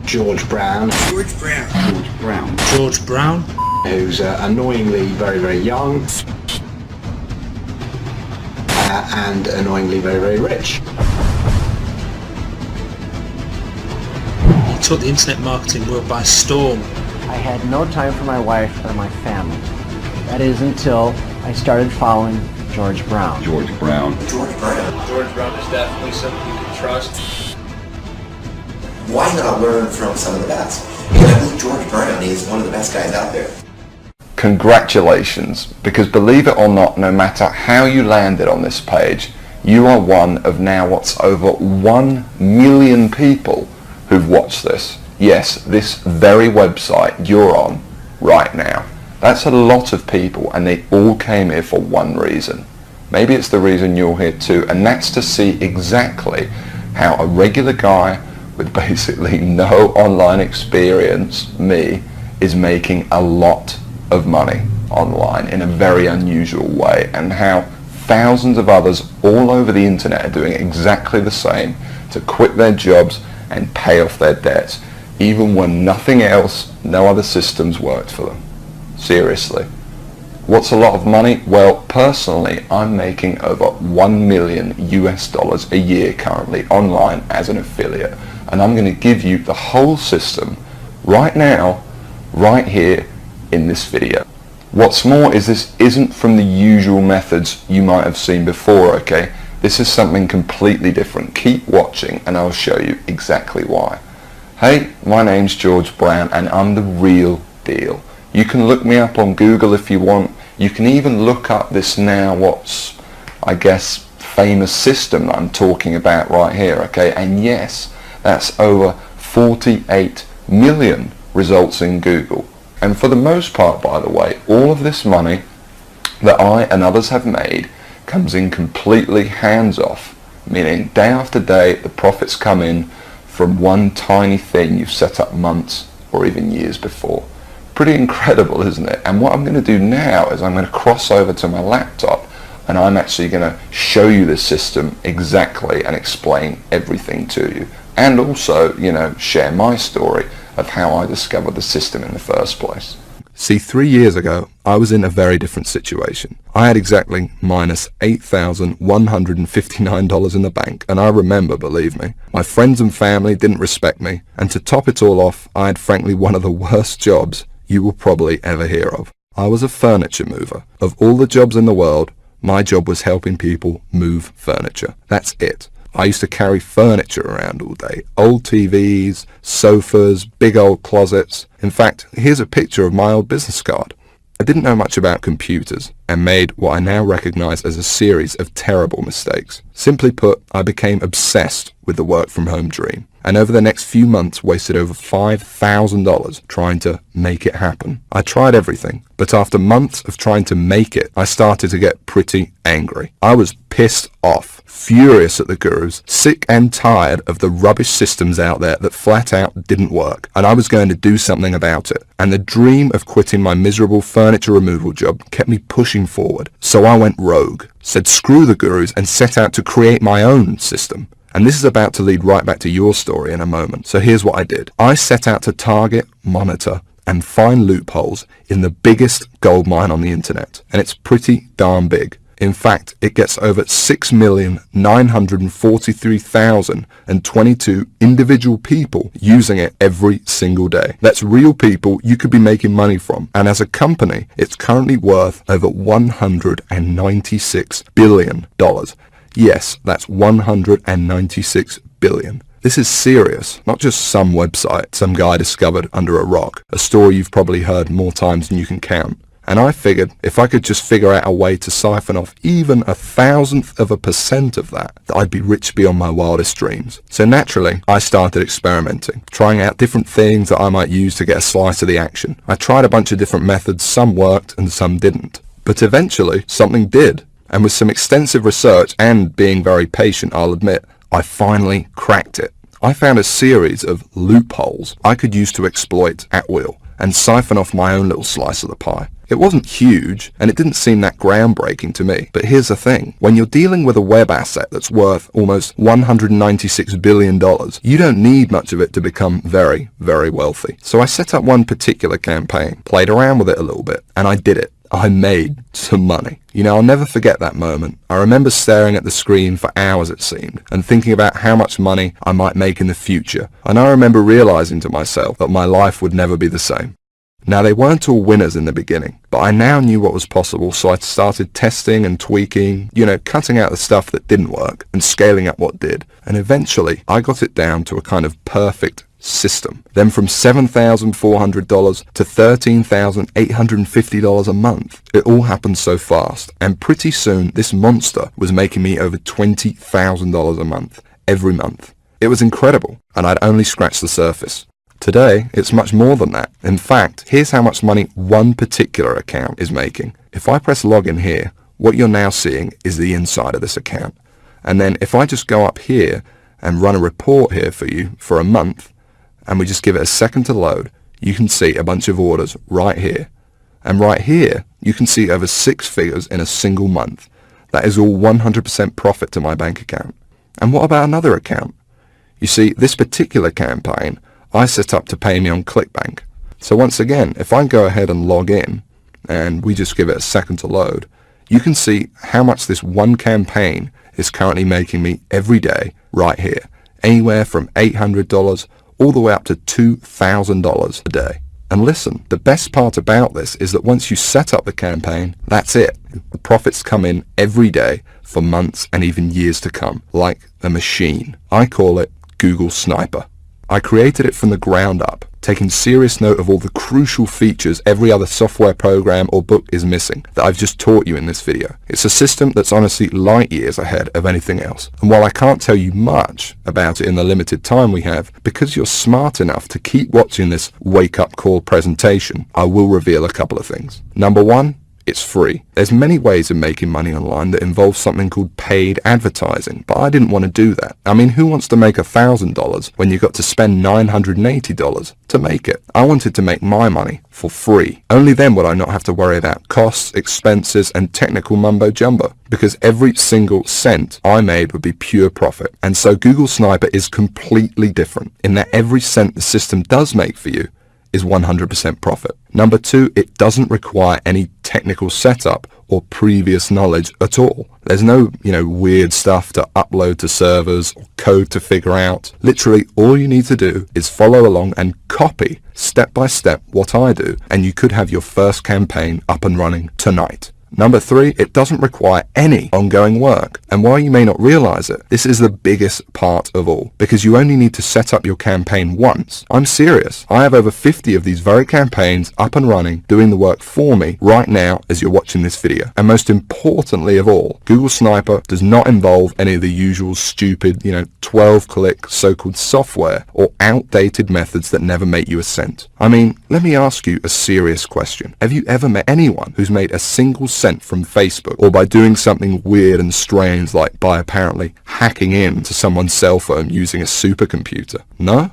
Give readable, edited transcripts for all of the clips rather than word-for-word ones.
George Brown. George Brown. George Brown. George Brown. Who's annoyingly very, very young. And annoyingly very, very rich. He took the internet marketing world by storm. I had no time for my wife or my family. That is until I started following George Brown. George Brown. George Brown. George Brown is definitely something you can trust. Why not learn from some of the best? Because I believe George Brown is one of the best guys out there. Congratulations, because believe it or not, no matter how you landed on this page, you are one of now what's over 1 million people who've watched this. Yes, this very website you're on right now. That's a lot of people, and they all came here for one reason. Maybe it's the reason you're here too, and that's to see exactly how a regular guy with basically no online experience, me, is making a lot of money online in a very unusual way, and how thousands of others all over the internet are doing exactly the same to quit their jobs and pay off their debts, even when nothing else, no other systems worked for them. Seriously. What's a lot of money? Well, personally, I'm making over $1 million US a year currently online as an affiliate, and I'm going to give you the whole system right now, right here in this video. What's more is this isn't from the usual methods you might have seen before, okay? This is something completely different. Keep watching and I'll show you exactly why. Hey, my name's George Brown and I'm the real deal. You can look me up on Google if you want. You can even look up this now what's, I guess, famous system that I'm talking about right here, okay? And yes, that's over 48 million results in Google. And for the most part, by the way, all of this money that I and others have made comes in completely hands-off, meaning day after day the profits come in from one tiny thing you've set up months or even years before. Pretty incredible, isn't it? And what I'm going to do now is I'm going to cross over to my laptop and I'm actually going to show you this system exactly and explain everything to you. And also, you know, share my story of how I discovered the system in the first place. See, 3 years ago, I was in a very different situation. I had exactly minus $8,159 in the bank, and I remember, believe me, my friends and family didn't respect me, and to top it all off, I had frankly one of the worst jobs you will probably ever hear of. I was a furniture mover. Of all the jobs in the world, my job was helping people move furniture. That's it. I used to carry furniture around all day. Old TVs, sofas, big old closets. In fact, here's a picture of my old business card. I didn't know much about computers and made what I now recognize as a series of terrible mistakes. Simply put, I became obsessed with the work from home dream, and over the next few months wasted over $5,000 trying to make it happen. I tried everything, but after months of trying to make it, I started to get pretty angry. I was pissed off, furious at the gurus, sick and tired of the rubbish systems out there that flat out didn't work, and I was going to do something about it. And the dream of quitting my miserable furniture removal job kept me pushing forward. So I went rogue, said screw the gurus, and set out to create my own system. And this is about to lead right back to your story in a moment. So here's what I did. I set out to target, monitor, and find loopholes in the biggest gold mine on the internet. And it's pretty darn big. In fact, it gets over 6,943,022 individual people using it every single day. That's real people you could be making money from. And as a company, it's currently worth over $196 billion. Yes, that's 196 billion. This is serious, not just some website some guy discovered under a rock, a story you've probably heard more times than you can count. And I figured if I could just figure out a way to siphon off even 1,000% of that, I'd be rich beyond my wildest dreams. So naturally, I started experimenting, trying out different things that I might use to get a slice of the action. I tried a bunch of different methods, some worked and some didn't. But eventually, something did. And with some extensive research and being very patient, I'll admit, I finally cracked it. I found a series of loopholes I could use to exploit at will and siphon off my own little slice of the pie. It wasn't huge, and it didn't seem that groundbreaking to me. But here's the thing. When you're dealing with a web asset that's worth almost $196 billion, you don't need much of it to become very, very wealthy. So I set up one particular campaign, played around with it a little bit, and I did it. I made some money. You know, I'll never forget that moment. I remember staring at the screen for hours, it seemed, and thinking about how much money I might make in the future. And I remember realizing to myself that my life would never be the same. Now, they weren't all winners in the beginning, but I now knew what was possible, so I started testing and tweaking, cutting out the stuff that didn't work and scaling up what did. And eventually, I got it down to a kind of perfect system. Then from $7,400 to $13,850 a month. It all happened so fast, and pretty soon this monster was making me over $20,000 a month, every month. It was incredible, and I'd only scratched the surface. Today, it's much more than that. In fact, here's how much money one particular account is making. If I press login here, what you're now seeing is the inside of this account. And then if I just go up here and run a report here for you for a month, and we just give it a second to load, you can see a bunch of orders right here. And right here, you can see over 6 figures in a single month. That is all 100% profit to my bank account. And what about another account? You see, this particular campaign, I set up to pay me on ClickBank. So once again, if I go ahead and log in, and we just give it a second to load, you can see how much this one campaign is currently making me every day right here. Anywhere from $800 all the way up to $2,000 a day. And listen, the best part about this is that once you set up the campaign, that's it. The profits come in every day for months and even years to come, like a machine. I call it Google Sniper. I created it from the ground up, taking serious note of all the crucial features every other software program or book is missing that I've just taught you in this video. It's a system that's honestly light years ahead of anything else. And while I can't tell you much about it in the limited time we have, because you're smart enough to keep watching this wake-up call presentation, I will reveal a couple of things. Number one, it's free. There's many ways of making money online that involve something called paid advertising, but I didn't want to do that. I mean, who wants to make $1,000 when you got to spend $980 to make it? I wanted to make my money for free. Only then would I not have to worry about costs, expenses, and technical mumbo jumbo, because every single cent I made would be pure profit. And so Google Sniper is completely different in that every cent the system does make for you is 100% profit. Number two, it doesn't require any technical setup or previous knowledge at all. There's no, weird stuff to upload to servers or code to figure out. Literally, all you need to do is follow along and copy step by step what I do, and you could have your first campaign up and running tonight. Number three, it doesn't require any ongoing work. And while you may not realize it, this is the biggest part of all, because you only need to set up your campaign once. I'm serious. I have over 50 of these very campaigns up and running, doing the work for me right now as you're watching this video. And most importantly of all, Google Sniper does not involve any of the usual stupid, 12-click so-called software or outdated methods that never make you a cent. I mean, let me ask you a serious question. Have you ever met anyone who's made a single cent from Facebook, or by doing something weird and strange like by apparently hacking into someone's cell phone using a supercomputer? No?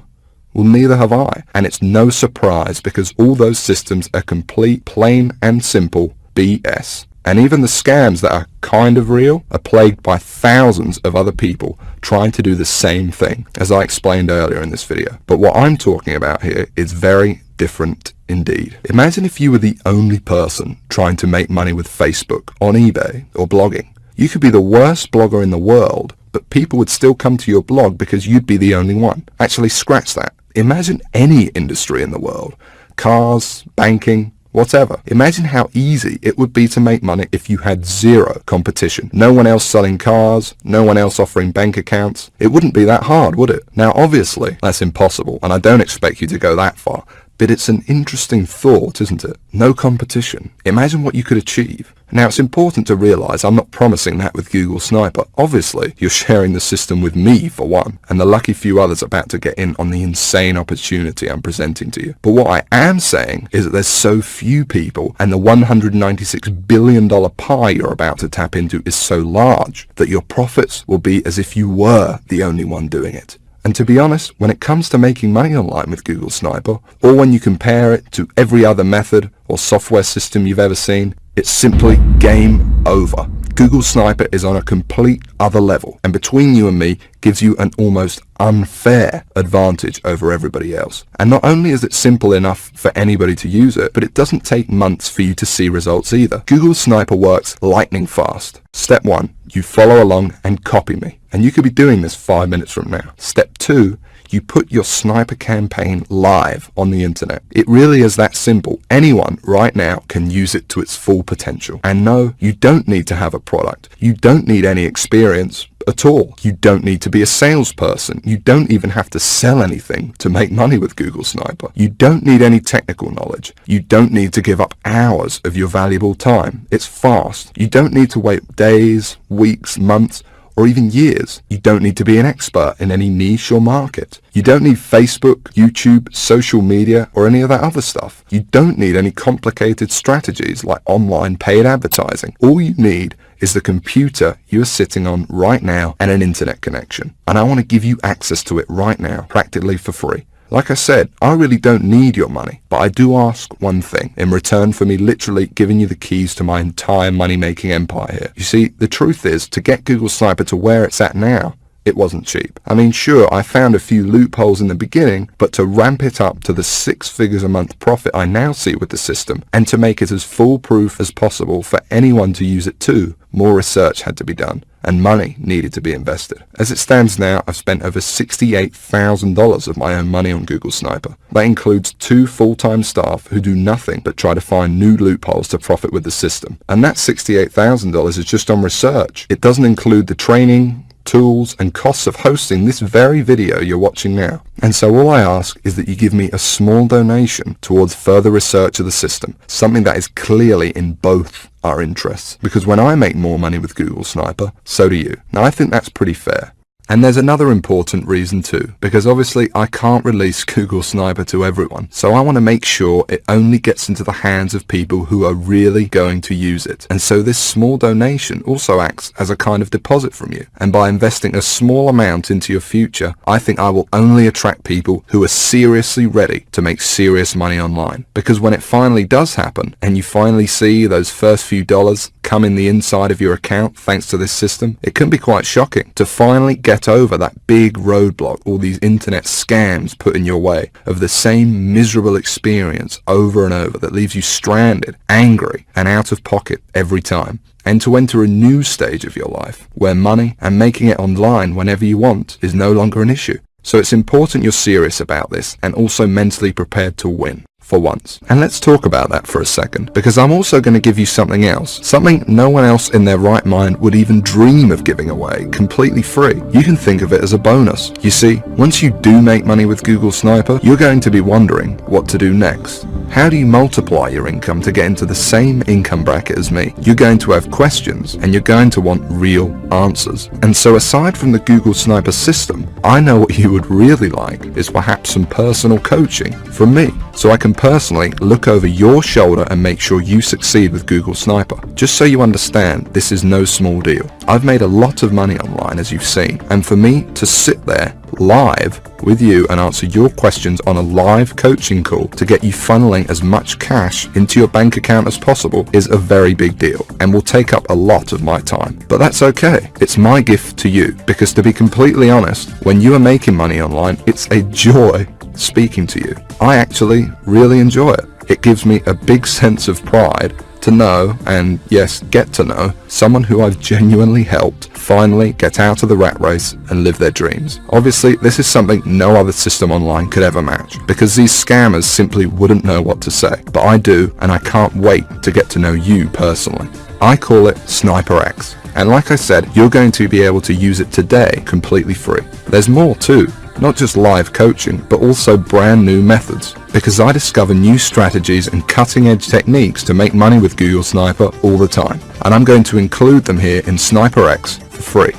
Well, neither have I. And it's no surprise, because all those systems are complete, plain and simple BS. And even the scams that are kind of real are plagued by thousands of other people trying to do the same thing, as I explained earlier in this video. But what I'm talking about here is very different indeed. Imagine if you were the only person trying to make money with Facebook, on eBay, or blogging. You could be the worst blogger in the world, but people would still come to your blog because you'd be the only one. Actually, scratch that. Imagine any industry in the world. Cars, banking, whatever. Imagine how easy it would be to make money if you had zero competition. No one else selling cars, no one else offering bank accounts. It wouldn't be that hard, would it? Now, obviously, that's impossible, and I don't expect you to go that far. But it's an interesting thought, isn't it? No competition. Imagine what you could achieve. Now, it's important to realize I'm not promising that with Google Sniper. Obviously, you're sharing the system with me, for one, and the lucky few others about to get in on the insane opportunity I'm presenting to you. But what I am saying is that there's so few people, and the $196 billion pie you're about to tap into is so large, that your profits will be as if you were the only one doing it. And to be honest, when it comes to making money online with Google Sniper, or when you compare it to every other method or software system you've ever seen, it's simply game over. Google Sniper is on a complete other level, and between you and me gives you an almost unfair advantage over everybody else. And not only is it simple enough for anybody to use it, but it doesn't take months for you to see results either. Google Sniper works lightning fast. Step 1, you follow along and copy me. And you could be doing this 5 minutes from now. Step 2, you put your sniper campaign live on the internet. It really is that simple. Anyone right now can use it to its full potential. And no, you don't need to have a product. You don't need any experience at all. You don't need to be a salesperson. You don't even have to sell anything to make money with Google Sniper. You don't need any technical knowledge. You don't need to give up hours of your valuable time. It's fast. You don't need to wait days, weeks, months, or even years. You don't need to be an expert in any niche or market. You don't need Facebook, YouTube, social media, or any of that other stuff. You don't need any complicated strategies like online paid advertising. All you need is the computer you are sitting on right now and an internet connection. And I want to give you access to it right now, practically for free. Like I said, I really don't need your money, but I do ask one thing in return for me literally giving you the keys to my entire money-making empire here. You see, the truth is, to get Google Sniper to where it's at now, it wasn't cheap. I mean, sure, I found a few loopholes in the beginning, but to ramp it up to the 6 figures a month profit I now see with the system, and to make it as foolproof as possible for anyone to use it too, more research had to be done, and money needed to be invested. As it stands now, I've spent over $68,000 of my own money on Google Sniper. That includes 2 full-time staff who do nothing but try to find new loopholes to profit with the system. And that $68,000 is just on research. It doesn't include the training, tools and costs of hosting this very video you're watching now. And so all I ask is that you give me a small donation towards further research of the system, something that is clearly in both our interests. Because when I make more money with Google Sniper, so do you. Now I think that's pretty fair. And there's another important reason too, because obviously I can't release Google Sniper to everyone, so I want to make sure it only gets into the hands of people who are really going to use it. And so this small donation also acts as a kind of deposit from you, and by investing a small amount into your future, I think I will only attract people who are seriously ready to make serious money online. Because when it finally does happen, and you finally see those first few dollars come in the inside of your account thanks to this system, it can be quite shocking to finally get over that big roadblock all these internet scams put in your way of the same miserable experience over and over that leaves you stranded, angry and out of pocket every time, and to enter a new stage of your life where money and making it online whenever you want is no longer an issue. So it's important you're serious about this and also mentally prepared to win. For once. And let's talk about that for a second, because I'm also going to give you something else, something no one else in their right mind would even dream of giving away, completely free. You can think of it as a bonus. You see, once you do make money with Google Sniper, you're going to be wondering what to do next. How do you multiply your income to get into the same income bracket as me? You're going to have questions, and you're going to want real answers. And so aside from the Google Sniper system, I know what you would really like is perhaps some personal coaching from me, so I can personally look over your shoulder and make sure you succeed with Google Sniper. Just so you understand, this is no small deal. I've made a lot of money online, as you've seen, and for me to sit there live with you and answer your questions on a live coaching call to get you funneling as much cash into your bank account as possible is a very big deal and will take up a lot of my time. But that's okay. It's my gift to you, because to be completely honest, when you are making money online, it's a joy speaking to you. I actually really enjoy it. It gives me a big sense of pride to know, and yes, get to know, someone who I've genuinely helped finally get out of the rat race and live their dreams. Obviously, this is something no other system online could ever match, because these scammers simply wouldn't know what to say. But I do, and I can't wait to get to know you personally. I call it Sniper X. And like I said, you're going to be able to use it today completely free. There's more too. Not just live coaching, but also brand new methods. Because I discover new strategies and cutting edge techniques to make money with Google Sniper all the time. And I'm going to include them here in Sniper X for free.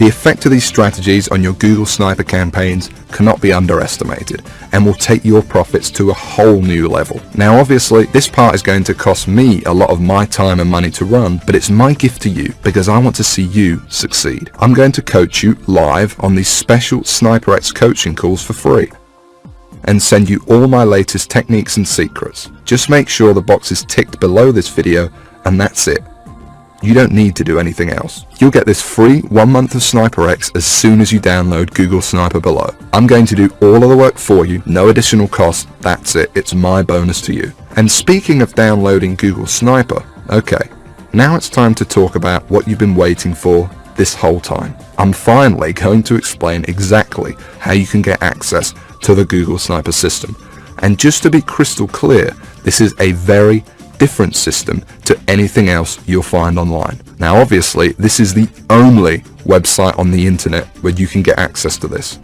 The effect of these strategies on your Google Sniper campaigns cannot be underestimated and will take your profits to a whole new level. Now obviously this part is going to cost me a lot of my time and money to run, but it's my gift to you because I want to see you succeed. I'm going to coach you live on these special SniperX coaching calls for free and send you all my latest techniques and secrets. Just make sure the box is ticked below this video and that's it. You don't need to do anything else. You'll get this free 1 month of SniperX as soon as you download Google Sniper below. I'm going to do all of the work for you, no additional cost, that's it, it's my bonus to you. And speaking of downloading Google Sniper, okay, now it's time to talk about what you've been waiting for this whole time. I'm finally going to explain exactly how you can get access to the Google Sniper system. And just to be crystal clear, this is a very different system to anything else you'll find online. Now obviously this is the only website on the internet where you can get access to this.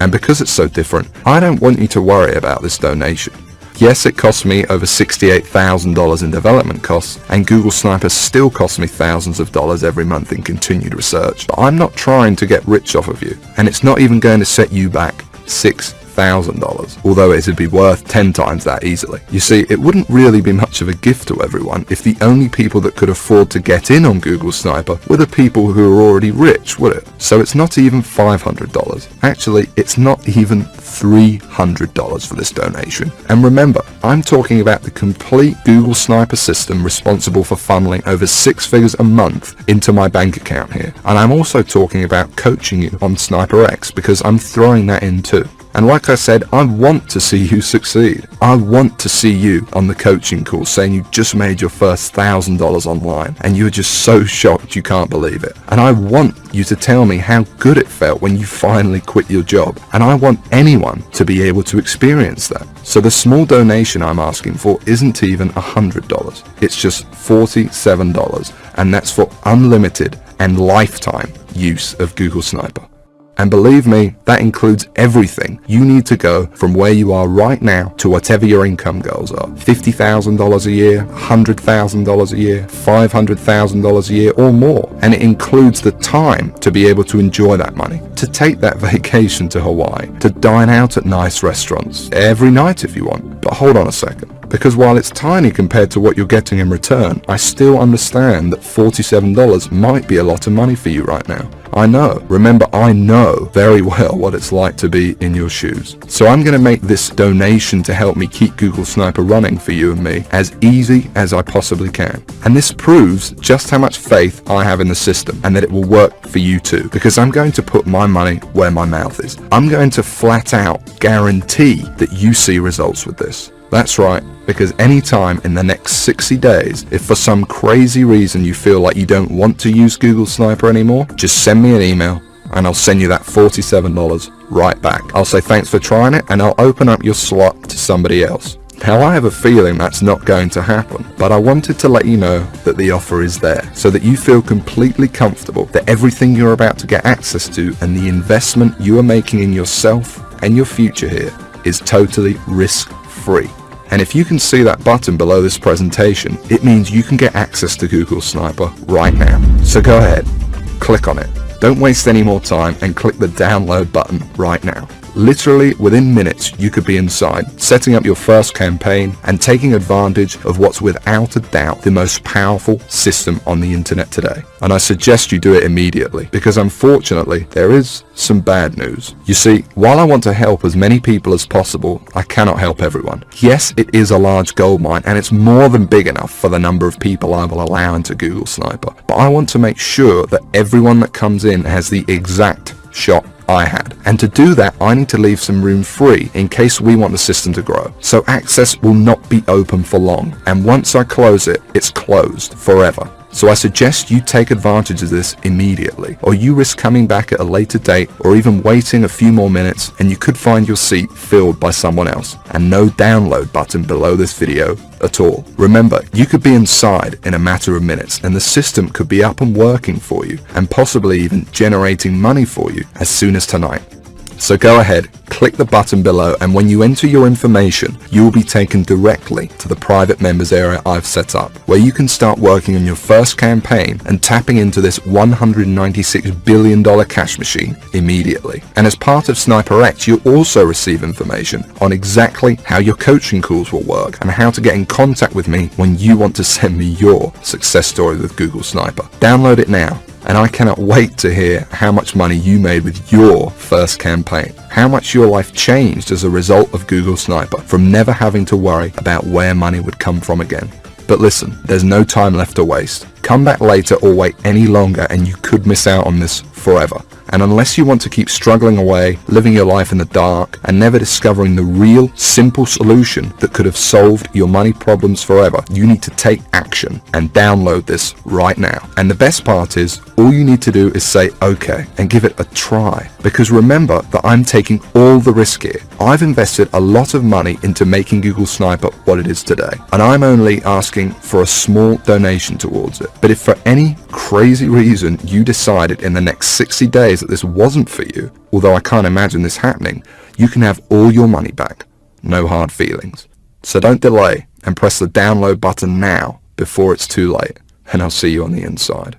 And because it's so different, I don't want you to worry about this donation. Yes, it cost me over $68,000 in development costs, and Google Sniper still costs me thousands of dollars every month in continued research. But I'm not trying to get rich off of you, and it's not even going to set you back $6,000, although it would be worth 10 times that easily. You see, it wouldn't really be much of a gift to everyone if the only people that could afford to get in on Google Sniper were the people who are already rich, would it? So it's not even $500. Actually, it's not even $300 for this donation. And remember, I'm talking about the complete Google Sniper system responsible for funneling over 6 figures a month into my bank account here. And I'm also talking about coaching you on SniperX because I'm throwing that in too. And like I said, I want to see you succeed. I want to see you on the coaching call saying you just made your first $1,000 online and you're just so shocked you can't believe it. And I want you to tell me how good it felt when you finally quit your job. And I want anyone to be able to experience that. So the small donation I'm asking for isn't even $100. It's just $47, and that's for unlimited and lifetime use of Google Sniper. And believe me, that includes everything you need to go from where you are right now to whatever your income goals are. $50,000 a year, $100,000 a year, $500,000 a year or more. And it includes the time to be able to enjoy that money, to take that vacation to Hawaii, to dine out at nice restaurants every night if you want. But hold on a second. Because while it's tiny compared to what you're getting in return, I still understand that $47 might be a lot of money for you right now. I know. Remember, I know very well what it's like to be in your shoes. So I'm going to make this donation to help me keep Google Sniper running for you and me as easy as I possibly can. And this proves just how much faith I have in the system and that it will work for you too. Because I'm going to put my money where my mouth is. I'm going to flat out guarantee that you see results with this. That's right, because anytime in the next 60 days, if for some crazy reason you feel like you don't want to use Google Sniper anymore, just send me an email and I'll send you that $47 right back. I'll say thanks for trying it and I'll open up your slot to somebody else. Now I have a feeling that's not going to happen, but I wanted to let you know that the offer is there so that you feel completely comfortable that everything you're about to get access to and the investment you are making in yourself and your future here is totally risk-free. And if you can see that button below this presentation, it means you can get access to Google Sniper right now. So go ahead, click on it. Don't waste any more time and click the download button right now. Literally within minutes you could be inside, setting up your first campaign and taking advantage of what's without a doubt the most powerful system on the internet today. And I suggest you do it immediately because unfortunately there is some bad news. You see, while I want to help as many people as possible, I cannot help everyone. Yes, it is a large goldmine and it's more than big enough for the number of people I will allow into Google Sniper. But I want to make sure that everyone that comes in has the exact shot I had. And to do that, I need to leave some room free in case we want the system to grow. So access will not be open for long. And once I close it, it's closed forever. So I suggest you take advantage of this immediately, or you risk coming back at a later date or even waiting a few more minutes and you could find your seat filled by someone else. And no download button below this video at all. Remember, you could be inside in a matter of minutes and the system could be up and working for you and possibly even generating money for you as soon as tonight. So go ahead, click the button below, and when you enter your information, you will be taken directly to the private members area I've set up, where you can start working on your first campaign and tapping into this $196 billion cash machine immediately. And as part of SniperX, you'll also receive information on exactly how your coaching calls will work and how to get in contact with me when you want to send me your success story with Google Sniper. Download it now, and I cannot wait to hear how much money you made with your first campaign, how much your life changed as a result of Google Sniper, from never having to worry about where money would come from again. But listen, there's no time left to waste. Come back later or wait any longer and you could miss out on this forever. And unless you want to keep struggling away, living your life in the dark, and never discovering the real, simple solution that could have solved your money problems forever, you need to take action and download this right now. And the best part is, all you need to do is say okay and give it a try. Because remember that I'm taking all the risk here. I've invested a lot of money into making Google Sniper what it is today, and I'm only asking for a small donation towards it. But if for any crazy reason you decided in the next 60 days that this wasn't for you, although I can't imagine this happening, you can have all your money back. No hard feelings. So don't delay and press the download button now before it's too late, and I'll see you on the inside.